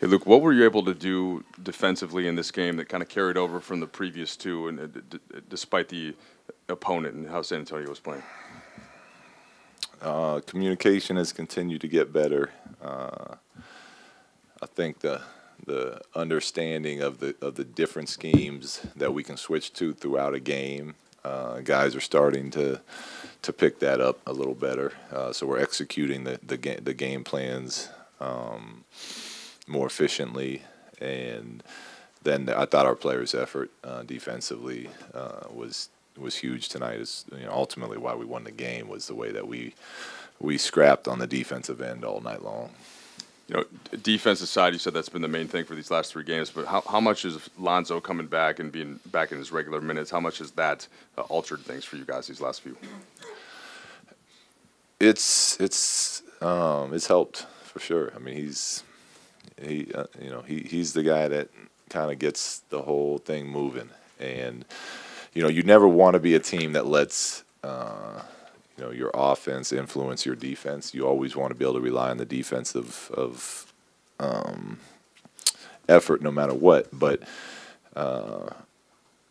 Hey, Luke, what were you able to do defensively in this game that kind of carried over from the previous two, and despite the opponent and how San Antonio was playing? Communication has continued to get better. I think the understanding of the different schemes that we can switch to throughout a game, guys are starting to pick that up a little better. So we're executing the game plans more efficiently, and then I thought our players' effort defensively was huge tonight. Is ultimately why we won the game, was the way that we scrapped on the defensive end all night long. Defensive side, you said that's been the main thing for these last three games, but how much is Lonzo coming back and being back in his regular minutes, how much has that altered things for you guys these last few? It's helped for sure. I mean, he's the guy that kind of gets the whole thing moving, and you never want to be a team that lets your offense influence your defense. You always want to be able to rely on the defensive of effort, no matter what. But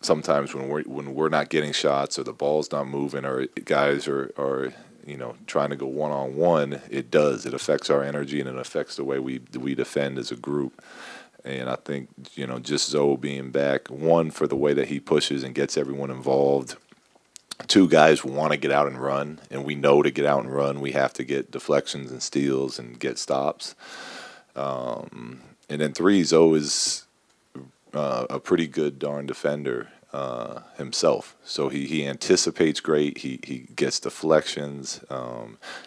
sometimes when we're not getting shots, or the ball's not moving, or guys are trying to go one-on-one, it affects our energy, and it affects the way we defend as a group. And I think just Zoe being back, one, for the way that he pushes and gets everyone involved. Two, guys want to get out and run, and we know to get out and run, we have to get deflections and steals and get stops. And then three, Zoe is a pretty good darn defender himself. So he anticipates great. He gets deflections.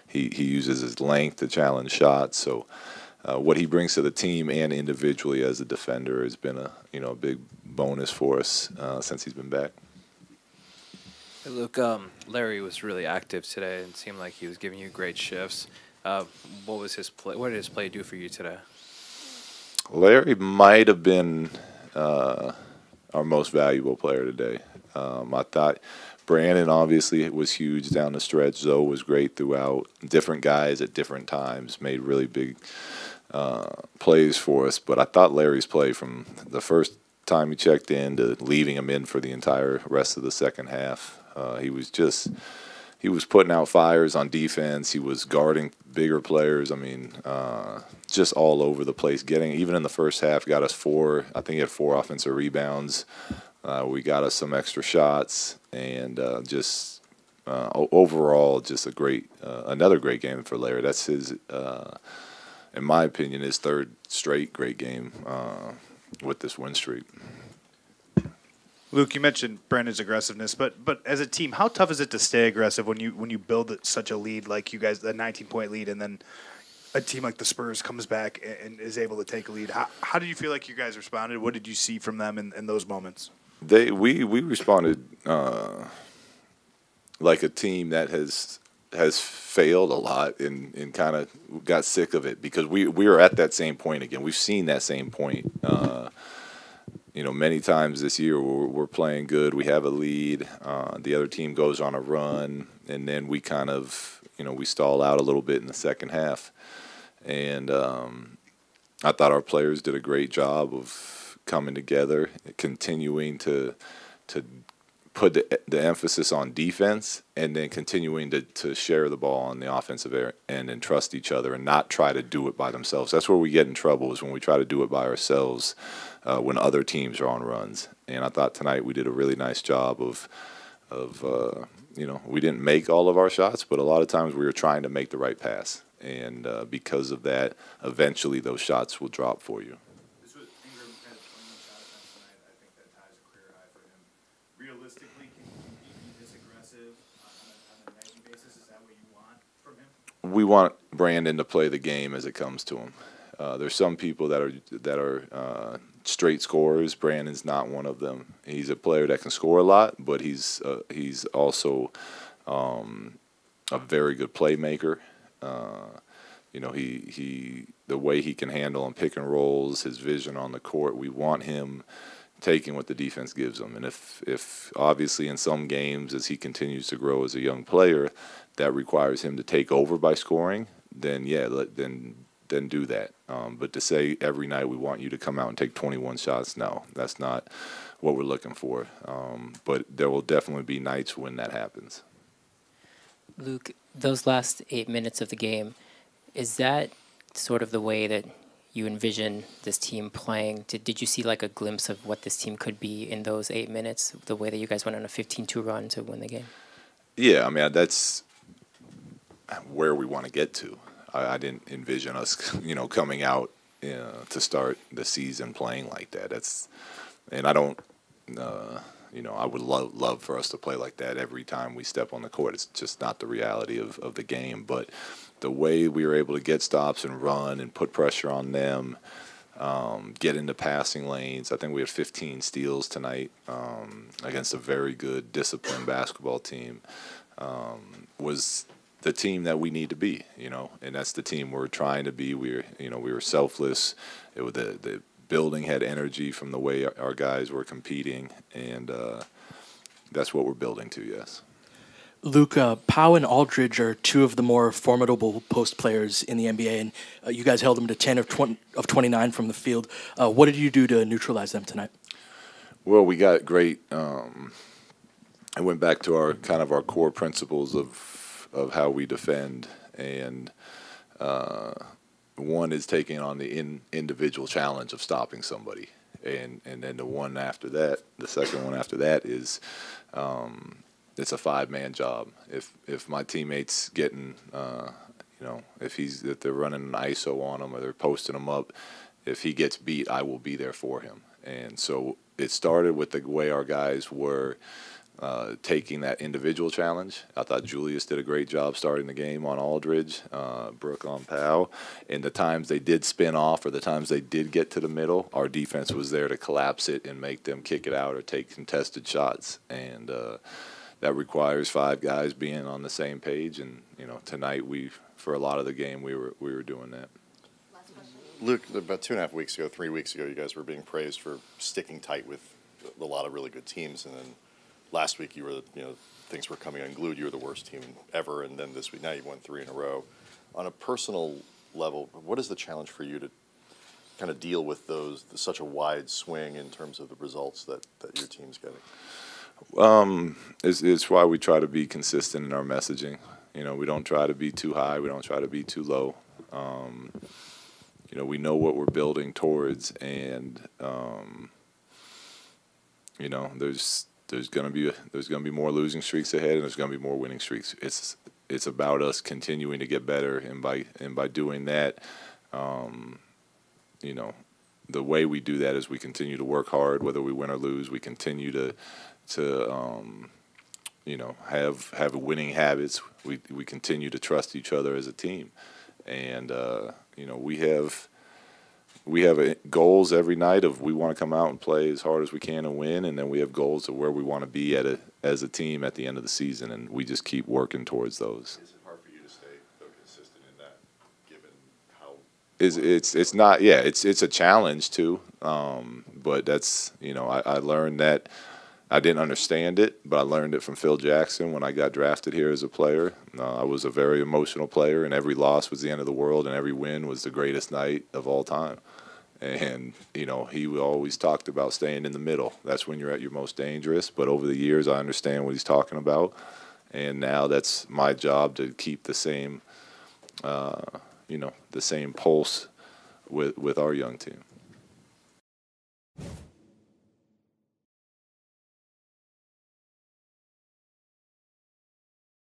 He uses his length to challenge shots. So what he brings to the team and individually as a defender has been a big bonus for us since he's been back. Hey, Luke, Larry was really active today and seemed like he was giving you great shifts. What was his play? What did his play do for you today? Larry might have been our most valuable player today. I thought Brandon obviously was huge down the stretch. Zoe was great throughout. Different guys at different times made really big plays for us. But I thought Larry's play from the first time he checked in to leaving him in for the entire rest of the second half, he was putting out fires on defense. He was guarding bigger players. I mean, just all over the place. Even in the first half, got us I think he had 4 offensive rebounds. We got us some extra shots, and overall, just another great game for Larry. That's his, in my opinion, his third straight great game with this win streak. Luke, you mentioned Brandon's aggressiveness, but as a team, how tough is it to stay aggressive when you build such a lead like you guys, the 19-point lead, and then a team like the Spurs comes back and is able to take a lead? How did you feel like you guys responded? What did you see from them in those moments? We responded like a team that has failed a lot and kind of got sick of it, because we are at that same point again. We've seen that same point. Many times this year we're playing good, we have a lead, the other team goes on a run, and then we kind of, we stall out a little bit in the second half. And I thought our players did a great job of coming together, continuing to put the emphasis on defense, and then continuing to share the ball on the offensive end and trust each other and not try to do it by themselves. That's where we get in trouble, is when we try to do it by ourselves when other teams are on runs. And I thought tonight we did a really nice job of we didn't make all of our shots, but a lot of times we were trying to make the right pass. And because of that, eventually those shots will drop for you. Ingram had 21 shot attempts tonight. I think that ties a career high for him. Realistically, can he be this aggressive on a nightly basis? Is that what you want from him? We want Brandon to play the game as it comes to him. There's some people that are straight scorers. Brandon's not one of them. He's a player that can score a lot, but he's also a very good playmaker. The way he can handle and pick and rolls, his vision on the court, we want him taking what the defense gives him. And if obviously in some games, as he continues to grow as a young player, that requires him to take over by scoring, then then do that. But to say every night we want you to come out and take 21 shots, no, that's not what we're looking for. But there will definitely be nights when that happens. Luke, those last 8 minutes of the game, is that sort of the way that you envision this team playing? Did you see like a glimpse of what this team could be in those 8 minutes, the way that you guys went on a 15-2 run to win the game? Yeah, I mean, that's where we want to get to. I didn't envision us, coming out to start the season playing like that. And I don't, I would love for us to play like that every time we step on the court. It's just not the reality of the game. But the way we were able to get stops and run and put pressure on them, get into passing lanes. I think we had 15 steals tonight against a very good, disciplined basketball team. Was the team that we need to be, and that's the team we're trying to be. We were selfless. The building had energy from the way our guys were competing, and that's what we're building to. Yes. Luke, Powell and Aldridge are two of the more formidable post players in the NBA, and you guys held them to 10 of 29 from the field. What did you do to neutralize them tonight? Well, we got great. I went back to our core principles of how we defend, and one is taking on the individual challenge of stopping somebody, and then the second one after that is it's a 5-man job. If my teammates getting if they're running an ISO on him or they're posting him up, if he gets beat, I will be there for him. And so it started with the way our guys were taking that individual challenge. I thought Julius did a great job starting the game on Aldridge, Brooke on Powell. And the times they did spin off or the times they did get to the middle, our defense was there to collapse it and make them kick it out or take contested shots. And that requires 5 guys being on the same page. And tonight for a lot of the game we were doing that. Luke, about 3 weeks ago, you guys were being praised for sticking tight with a lot of really good teams, and then last week you were, things were coming unglued. You were the worst team ever, and then this week now you won 3 in a row. On a personal level, what is the challenge for you to kind of deal with such a wide swing in terms of the results that your team's getting? It's why we try to be consistent in our messaging. We don't try to be too high. We don't try to be too low. We know what we're building towards, and there's gonna be more losing streaks ahead, and there's gonna be more winning streaks. It's about us continuing to get better, and by doing that, the way we do that is we continue to work hard, whether we win or lose. We continue to have winning habits. We continue to trust each other as a team, and we have goals every night of we want to come out and play as hard as we can and win, and then we have goals of where we want to be as a team at the end of the season, and we just keep working towards those. Is it hard for you to stay consistent in that, given how? It's not. Yeah, it's a challenge too. But that's I learned that. I didn't understand it, but I learned it from Phil Jackson when I got drafted here as a player. I was a very emotional player, and every loss was the end of the world, and every win was the greatest night of all time. And, he always talked about staying in the middle. That's when you're at your most dangerous. But over the years, I understand what he's talking about. And now that's my job to keep the same, the same pulse with our young team.